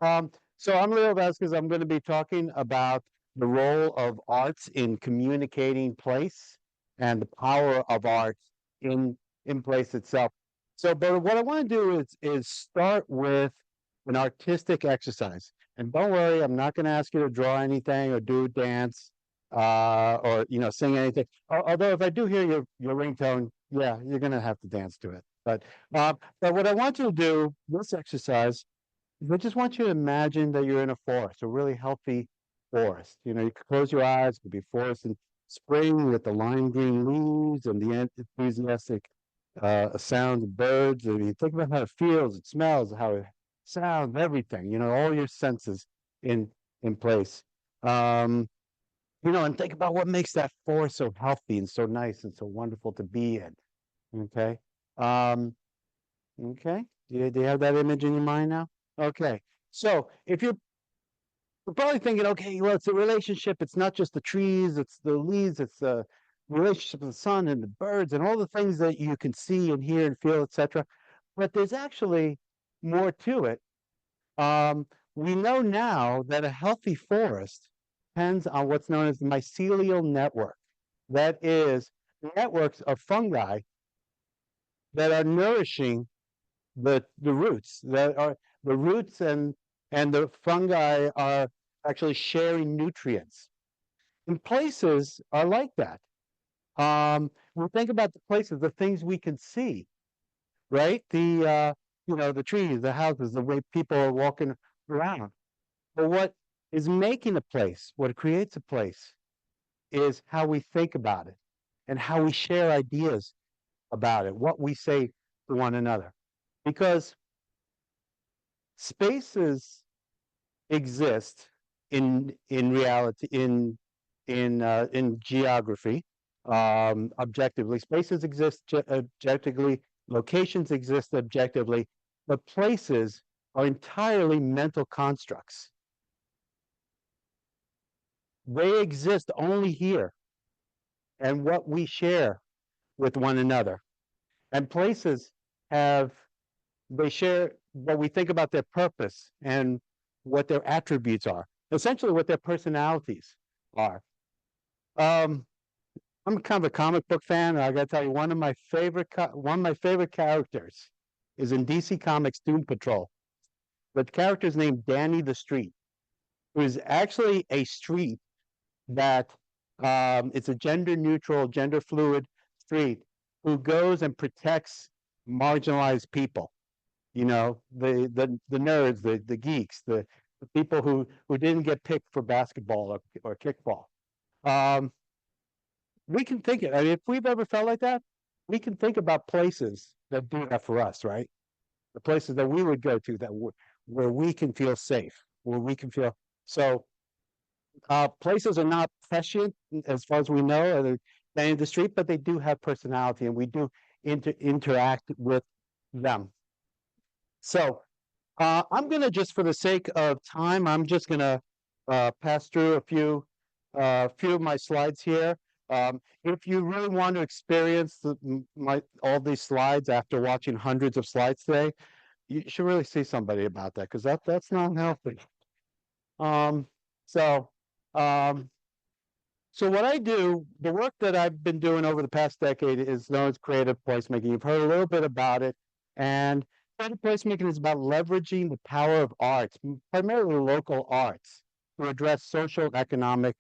So I'm Leo Vazquez. I'm going to be talking about the role of arts in communicating place and the power of art in place itself. So, but what I want to do is start with an artistic exercise. And don't worry, I'm not going to ask you to draw anything or do a dance or sing anything. Although if I do hear your ringtone, yeah, you're going to have to dance to it. But what I want you to do this exercise, I just want you to imagine that you're in a forest, a really healthy forest. You can close your eyes, it could be forest in spring with the lime green leaves and the enthusiastic sound of birds. I mean, think about how it feels, it smells, how it sounds, everything, all your senses in place. Um, and think about what makes that forest so healthy and so nice and so wonderful to be in. Okay. Um, okay. Do you have that image in your mind now? Okay. So if you're probably thinking, okay, well, it's a relationship. It's not just the trees, it's the leaves, it's the relationship of the sun and the birds and all the things that you can see and hear and feel, etc. But there's actually more to it. Um, we know now that a healthy forest depends on what's known as the mycelial network. That is networks of fungi that are nourishing the roots that are the roots and the fungi are actually sharing nutrients. And places are like that. We think about the places, the things we can see, right? The trees, the houses, the way people are walking around. But what is making a place, what creates a place, is how we think about it and how we share ideas about it, what we say to one another. Because spaces exist in reality in geography, objectively. Spaces exist objectively, locations exist objectively, but places are entirely mental constructs. They exist only here and what we share with one another. And places have they share what we think about their purpose and what their attributes are, essentially what their personalities are. Um, I'm kind of a comic book fan, and I got to tell you, one of my favorite characters is in DC Comics Doom Patrol. The character is named Danny the Street, who is actually a street that it's a gender neutral, gender fluid street who goes and protects marginalized people. The nerds, the geeks, the people who didn't get picked for basketball or kickball. Um, we can think it. I mean, if we've ever felt like that, we can think about places that do that for us, right? The places that we would go to where we can feel safe, where we can feel so. Places are not prescient as far as we know, in the street, but they do have personality, and we do interact with them. So I'm going to just, for the sake of time, I'm just going to pass through few of my slides here. If you really want to experience all these slides after watching hundreds of slides today, you should really see somebody about that because that's not healthy. Um, so, um, so what I do, the work that I've been doing over the past decade is known as creative placemaking. You've heard a little bit about it, and creative placemaking is about leveraging the power of arts, primarily local arts, to address social, economic,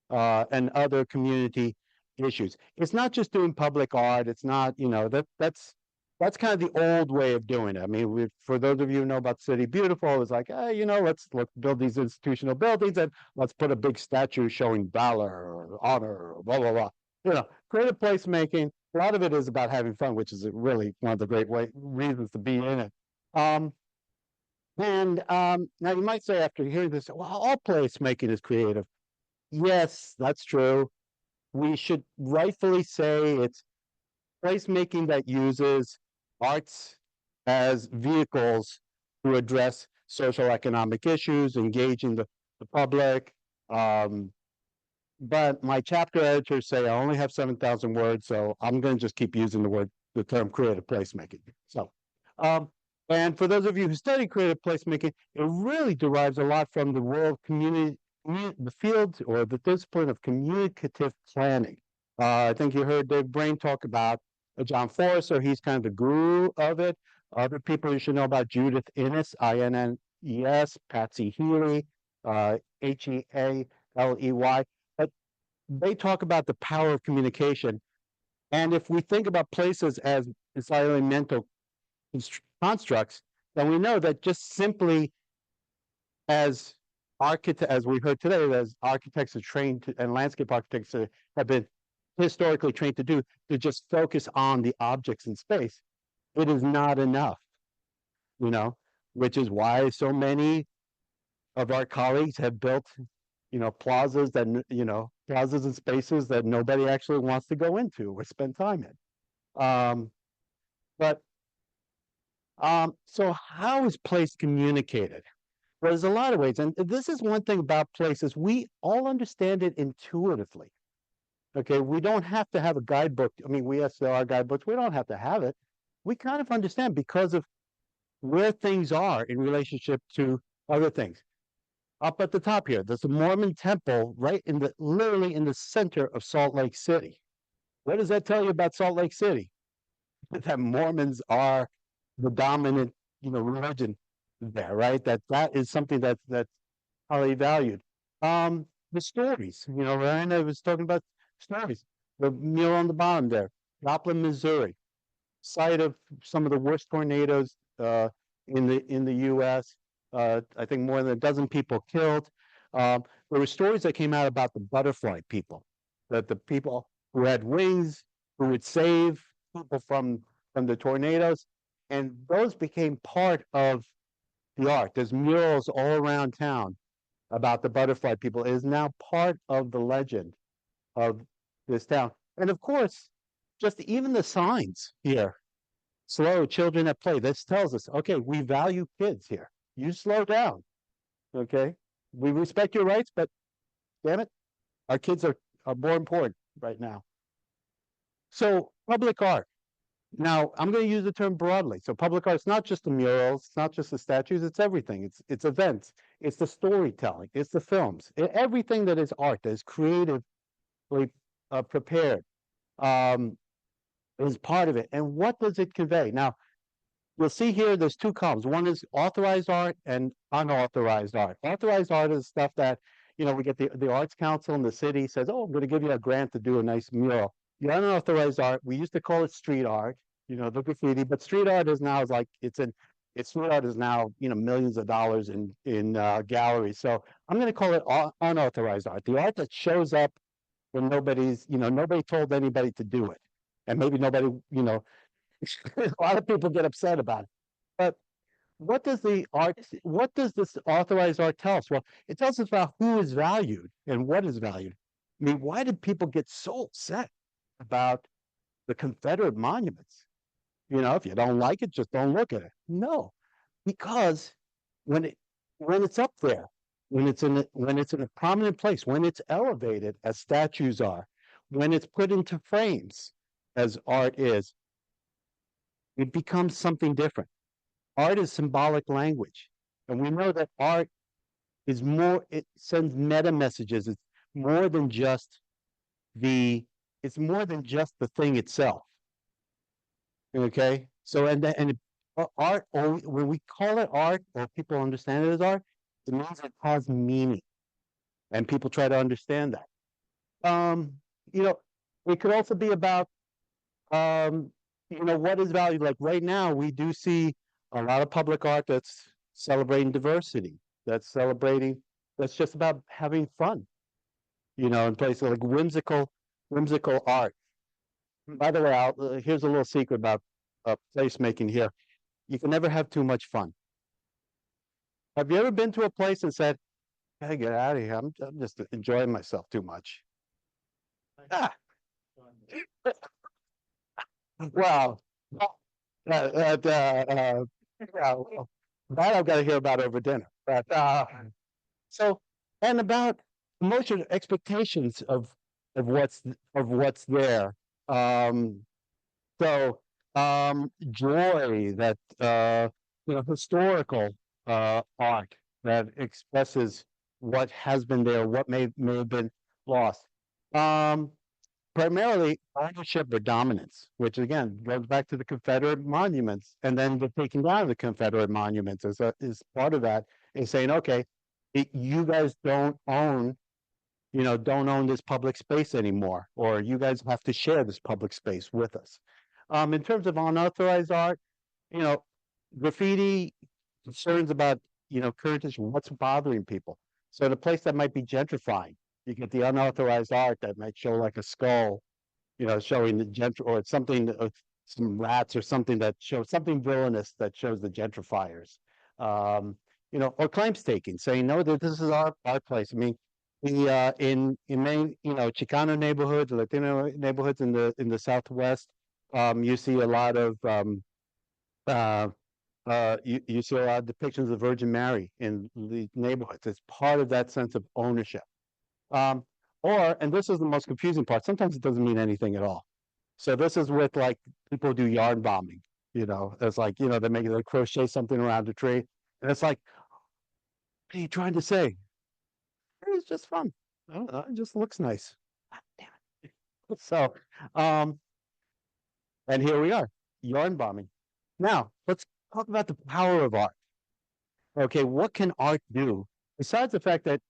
and other community issues. It's not just doing public art. It's not, that's kind of the old way of doing it. I mean, for those of you who know about City Beautiful, it's like, hey, let's build these institutional buildings and let's put a big statue showing valor or honor or blah blah blah. Creative placemaking. A lot of it is about having fun, which is really one of the reasons to be in it. Um, and now you might say after hearing this, well, all placemaking is creative. Yes, that's true. We should rightfully say it's placemaking that uses arts as vehicles to address social economic issues, engaging the public. Um, but my chapter editors say I only have 7,000 words, so I'm going to just keep using the term creative placemaking. So, um, And for those of you who study creative placemaking, it really derives a lot from the role of the field or the discipline of communicative planning. I think you heard Dave Brain talk about John Forrester. He's kind of the guru of it. Other people you should know about: Judith Innes, Innes, Patsy Healy, Healey. But they talk about the power of communication. And if we think about places as entirely mental constructs, then we know that just simply as as we heard today, as architects are trained to, and landscape architects have been historically trained to do, to just focus on the objects in space, it is not enough, you know, which is why so many of our colleagues have built, plazas plazas and spaces that nobody actually wants to go into or spend time in. But so how is place communicated? Well, there's a lot of ways, and this is one thing about places. We all understand it intuitively. Okay, we don't have to have a guidebook. I mean, there are guidebooks. We don't have to have it. We kind of understand because of where things are in relationship to other things. Up at the top here, there's the Mormon temple right literally in the center of Salt Lake City. What does that tell you about Salt Lake City? That Mormons are the dominant, religion there, right? That is something that's highly valued. The stories, Ryan, I was talking about stories. The mural on the bottom there, Joplin, Missouri, site of some of the worst tornadoes in the U.S. I think more than a dozen people killed. There were stories that came out about the butterfly people, that the people who had wings, who would save people from the tornadoes, and those became part of the art. There's murals all around town about the butterfly people. It is now part of the legend of this town. And of course, just even the signs here, slow children at play. This tells us, okay, we value kids here. You slow down. Okay. We respect your rights, but damn it, our kids are more important right now. So public art. Now, I'm going to use the term broadly. So public art is not just the murals, it's not just the statues, it's everything. It's events, it's the storytelling, it's the films, everything that is art, that is creatively prepared, is part of it. And what does it convey? Now, you'll see here there's two columns. One is authorized art and unauthorized art. Authorized art is stuff that, we get the Arts Council in the city says, oh, I'm going to give you a grant to do a nice mural. The unauthorized art, we used to call it street art, the graffiti, but street art is now street art is now, millions of dollars in galleries. So I'm going to call it unauthorized art, the art that shows up when nobody told anybody to do it. And maybe nobody, a lot of people get upset about it. But what does this authorized art tell us? Well, it tells us about who is valued and what is valued. I mean, why did people get so upset about the Confederate monuments? If you don't like it, just don't look at it. No, because when it's up there, when it's in a prominent place, when it's elevated as statues are, when it's put into frames as art is, it becomes something different. Art is symbolic language, and we know that art is more. It sends meta messages. It's more than just the thing itself. Okay, so art, or when we call it art, or people understand it as art, it means it has meaning, and people try to understand that. It could also be about, what is valued. Like right now, we do see a lot of public art that's celebrating diversity, that's just about having fun, in places like whimsical art. By the way, here's a little secret about placemaking here. You can never have too much fun. Have you ever been to a place and said, "Hey, get out of here! I'm just enjoying myself too much." Ah, well, yeah, well, that I've got to hear about over dinner. But so, and about emotional expectations of what's there. So joy that historical art that expresses what has been there, what may have been lost. Um, Primarily ownership or dominance, which again goes back to the Confederate monuments, and then the taking down of the Confederate monuments is part of that. Is saying, okay, you guys don't own this public space anymore, or you guys have to share this public space with us. In terms of unauthorized art, you know, graffiti, concerns about, current issue, what's bothering people. So the place that might be gentrifying, you get the unauthorized art that might show like a skull, showing the or something, some rats or something that shows something villainous that shows the gentrifiers. Um, or claims taking, saying no, that this is our place. I mean, in many, Chicano neighborhoods, Latino neighborhoods in the Southwest, you see a lot of uh, you see a lot of depictions of the Virgin Mary in the neighborhoods. It's part of that sense of ownership. Um, and this is the most confusing part, sometimes it doesn't mean anything at all. So this is with like people who do yarn bombing, it's like, they crochet something around a tree. And it's like, what are you trying to say? It's just fun. I don't know, it just looks nice. Ah, damn it. So, um, and here we are, yarn bombing. Now, let's talk about the power of art. Okay, what can art do? Besides the fact that,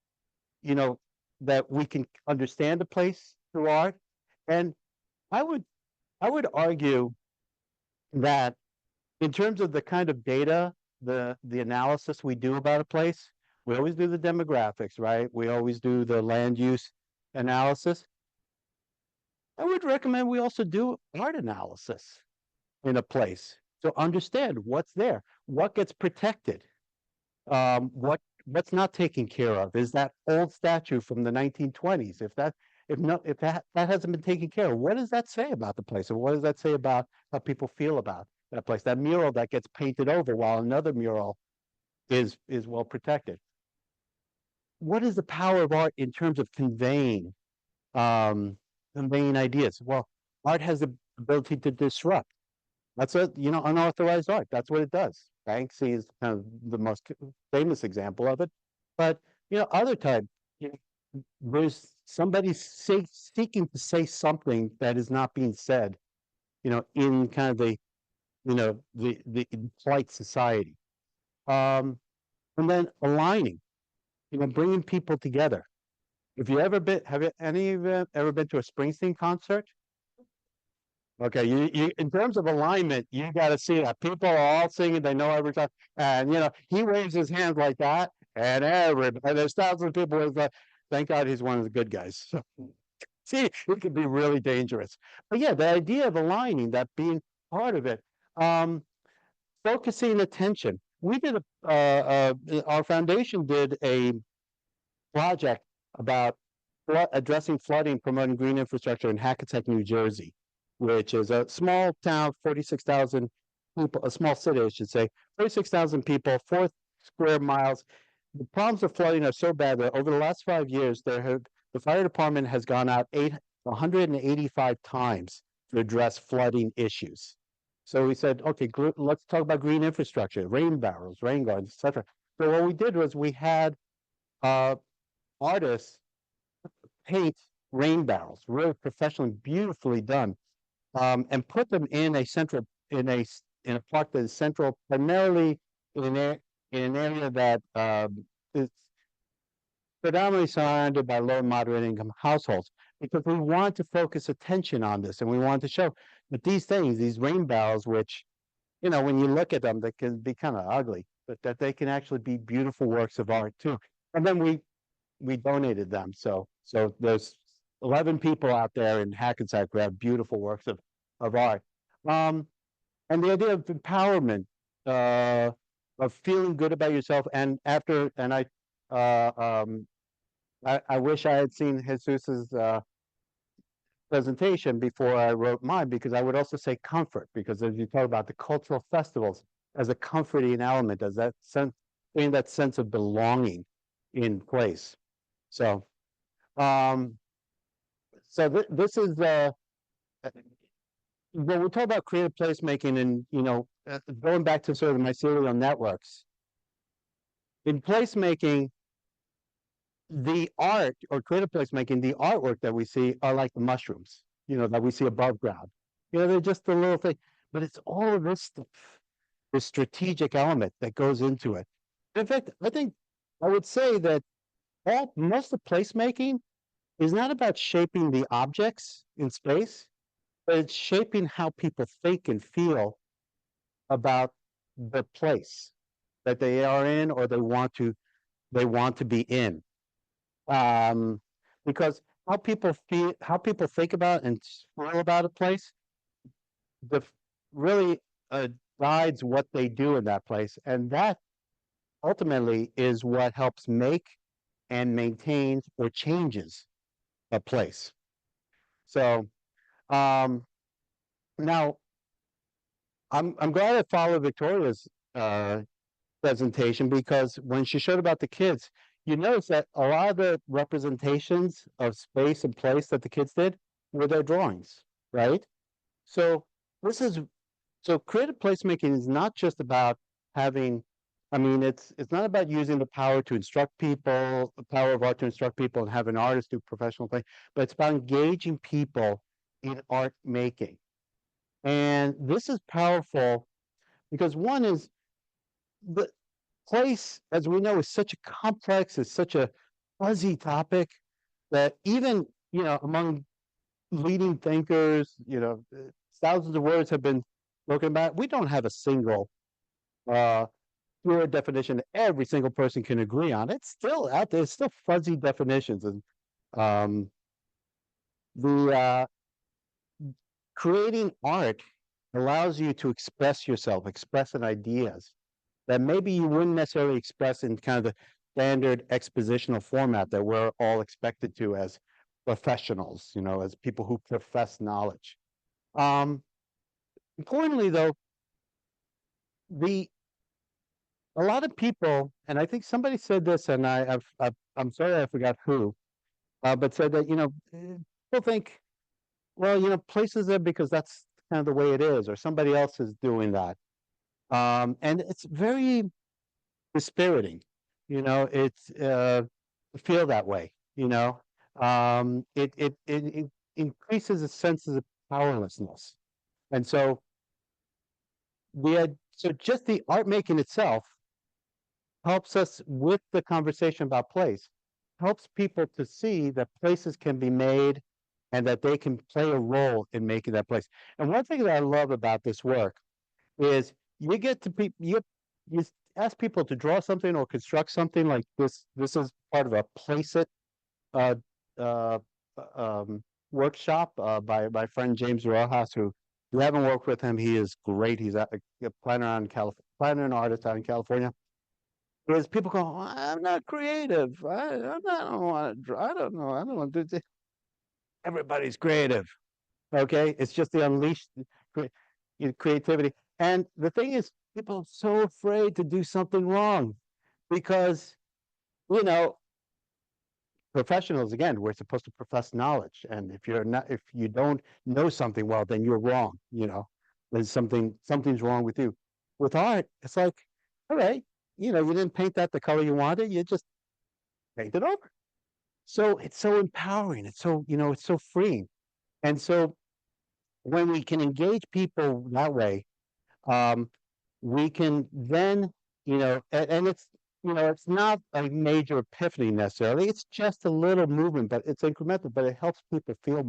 you know, that we can understand a place through art. And I would I would argue that in terms of the kind of data, the analysis we do about a place, we always do the demographics, right? We always do the land use analysis. I would recommend we also do art analysis in a place to understand what's there, what gets protected, what's not taken care of. Is that old statue from the 1920s? If that hasn't been taken care of, what does that say about the place? And what does that say about how people feel about that place? That mural that gets painted over while another mural is well protected. What is the power of art in terms of um, conveying ideas? Well, art has the ability to disrupt. That's unauthorized art. That's what it does. Banksy is kind of the most famous example of it. But, other time, you there's somebody seeking to say something that is not being said, in kind of the polite society. Um, and then aligning, bringing people together. If you ever been, have you, any of you ever been to a Springsteen concert? Okay, in terms of alignment, you got to see that people are all singing, they know every time, and he waves his hands like that, and there's thousands of people who's like, thank God he's one of the good guys. So, see, it could be really dangerous. But yeah, the idea of aligning, that being part of it, um, focusing attention. We did our foundation did a project about addressing flooding, promoting green infrastructure in Hackensack, New Jersey, which is a small town, 46,000 people, a small city, I should say, 46,000 people, 4 square miles. The problems of flooding are so bad that over the last 5 years, the fire department has gone out 185 times to address flooding issues. So we said, okay, let's talk about green infrastructure, rain barrels, rain gardens, etc. So what we did was we had uh, artists paint rain barrels, really professionally, beautifully done, and put them in a central in a park that is central, primarily in an area that is predominantly surrounded by low and moderate income households, because we want to focus attention on this, and we want to show that these things, these rain barrels, which when you look at them, they can be kind of ugly, but that they can actually be beautiful works of art too. And then we donated them. So there's 11 people out there in Hackensack who have beautiful works of art. Um, and the idea of empowerment, of feeling good about yourself. And uh, um, I wish I had seen Jesus's presentation before I wrote mine, because I would also say comfort, because as you talk about the cultural festivals as a comforting element, as that sense, in that sense of belonging in place. So, um, this is when we talk about creative placemaking and, going back to sort of the mycelial networks, in placemaking, the art or creative placemaking, the artwork that we see are like the mushrooms, that we see above ground. They're just a little thing, but it's all of this stuff, the strategic element that goes into it. In fact, I think I would say that most of placemaking is not about shaping the objects in space, but it's shaping how people think and feel about the place that they are in or they want to be in. Um, because how people think about and feel about a place, the really uh, guides what they do in that place, and that ultimately is what helps make and maintains or changes a place. So um, now I'm glad I followed Victoria's uh, presentation, because when she showed about the kids, you notice that a lot of the representations of space and place that the kids did were their drawings, right? So this is so creative placemaking is not just about having, I mean, it's not about using the power to instruct people, the power of art to instruct people and have an artist do professional thing, but it's about engaging people in art making. And this is powerful because one is the place, as we know, is such a complex, it's such a fuzzy topic that even, among leading thinkers, thousands of words have been spoken about. We don't have a single uh, pure definition that every single person can agree on. It's still out there. It's still fuzzy definitions, and um, the creating art allows you to express yourself, express an ideas that maybe you wouldn't necessarily express in kind of the standard expositional format that we're all expected to as professionals, as people who profess knowledge. Um, Importantly, though, the a lot of people, and I think somebody said this, and I'm sorry I forgot who, but said that people think, well, places there because that's kind of the way it is, or somebody else is doing that, and it's very dispiriting. It's feel that way. It increases a sense of powerlessness, and so just the art making itself helps us with the conversation about place, helps people to see that places can be made and that they can play a role in making that place. And one thing that I love about this work is you get to you ask people to draw something or construct something like this. This is part of a place it uh, uh, workshop by my friend James Rojas, who you haven't worked with him. He is great. He's a planner and artist out in California. Whereas people go, I'm not creative. I don't want to draw. I don't know. I don't want to do this. Everybody's creative. Okay. It's just the unleashed creativity. And the thing is, people are so afraid to do something wrong because, you know, professionals, again, we're supposed to profess knowledge. And if you don't know something well, then you're wrong. There's something's wrong with you. With art, it's like, all right, you didn't paint that the color you wanted. You just paint it over. So it's so empowering. It's so freeing. And so when we can engage people that way, um, we can then, and it's not a major epiphany necessarily. It's just a little movement, but it's incremental, but it helps people feel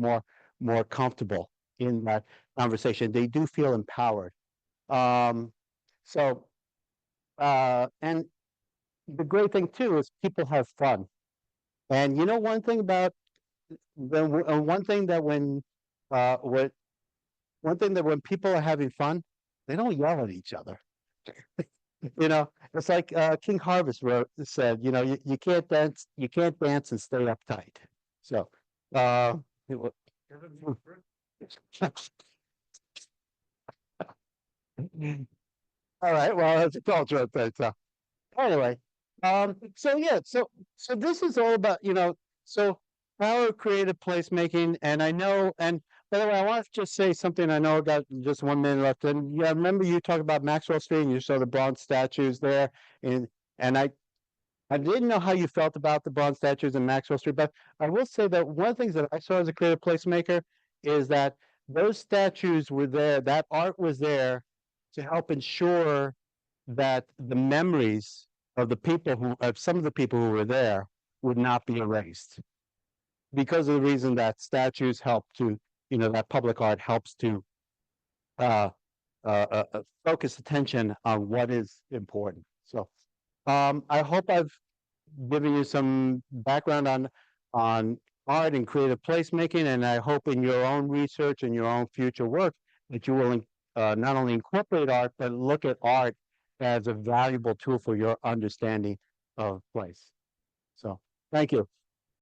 more comfortable in that conversation. They do feel empowered. Um, so, and the great thing too is people have fun. And one thing about one thing that what one thing that when people are having fun, they don't yell at each other. It's like King Harvest said, you can't dance and stay uptight. So, uh, it wa- all right, well, that's a cultural thing. So anyway, so yeah, so this is all about, so power of creative placemaking, and I know, and By the way, I want to just say something. I know I got just 1 minute left. And yeah, I remember you talked about Maxwell Street and you saw the bronze statues there. And and I didn't know how you felt about the bronze statues in Maxwell Street, but I will say that one of the things that I saw as a creative placemaker is that those statues were there, that art was there to help ensure that the memories of the people of some of the people who were there would not be erased because of the reason that statues help to, that public art helps to uh, focus attention on what is important. So I hope I've given you some background on art and creative placemaking, and I hope in your own research and your own future work that you will not only incorporate art, but look at art as a valuable tool for your understanding of place. So thank you.